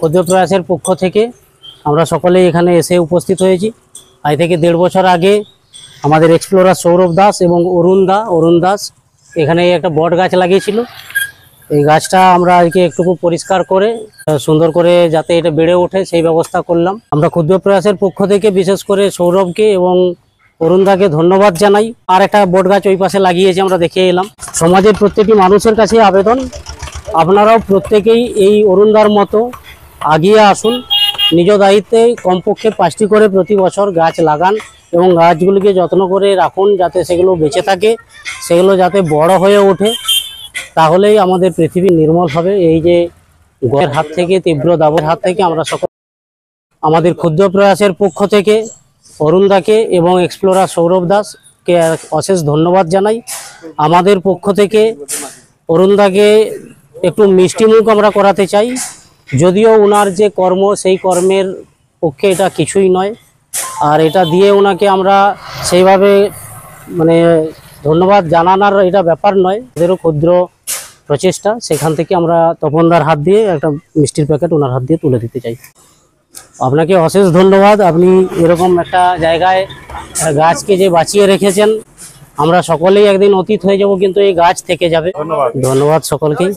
ক্ষুদ্র প্রয়াসের পক্ষ থেকে আমরা সকলেই এখানে এসে উপস্থিত হয়েছি। আজ থেকে 1.5 বছর আগে আমাদের এক্সপ্লোরার সৌরভ দাস এবং অরুণ দাস এখানে একটা বট গাছ লাগিয়েছিল। এই গাছটা আমরা আজকে একটু পরিষ্কার করে সুন্দর করে যাতে এটা বেড়ে ওঠে সেই ব্যবস্থা করলাম। আমরা ক্ষুদ্র প্রয়াসের পক্ষ থেকে বিশেষ করে সৌরভকে এবং অরুণদাকে ধন্যবাদ জানাই। আর একটা বট গাছ ওই পাশে লাগিয়েছি, আমরা দেখে এলাম। সমাজের প্রত্যেকটি মানুষের কাছে আবেদন, আপনারাও প্রত্যেকেই এই অরুণদার মতো আগিয়ে আসুন। নিজ দায়িত্বে কমপক্ষে 5টি করে প্রতি বছর গাছ লাগান এবং গাছগুলিকে যত্ন করে রাখুন যাতে সেগুলো বেঁচে থাকে, সেগুলো যাতে বড় হয়ে ওঠে। তাহলেই আমাদের পৃথিবী নির্মল হবে। এই যে গরমের হাত থেকে, তীব্র দাবদাহের হাত থেকে আমরা সকল আমাদের ক্ষুদ্র প্রয়াসের পক্ষ থেকে অরুণদাকে এবং এক্সপ্লোরার সৌরভ দাসকে অশেষ ধন্যবাদ জানাই। আমাদের পক্ষ থেকে অরুণদাকে একটু মিষ্টিমুখ আমরা করাতে চাই। যদিও ওনার যে কর্ম, সেই কর্মের পক্ষে এটা কিছুই নয়, আর এটা দিয়ে ওনাকে আমরা সেইভাবে মানে ধন্যবাদ জানানোর এটা ব্যাপার নয়। ওদেরও ক্ষুদ্র প্রচেষ্টা, সেখান থেকে আমরা তপনদার হাত দিয়ে একটা মিষ্টির প্যাকেট ওনার হাত দিয়ে তুলে দিতে চাই। আপনাকে অশেষ ধন্যবাদ। আপনি এরকম একটা জায়গায় গাছকে যে বাঁচিয়ে রেখেছেন। আমরা সকলেই একদিন অতীত হয়ে যাব, কিন্তু এই গাছ থেকে যাবে। ধন্যবাদ সকলকেই।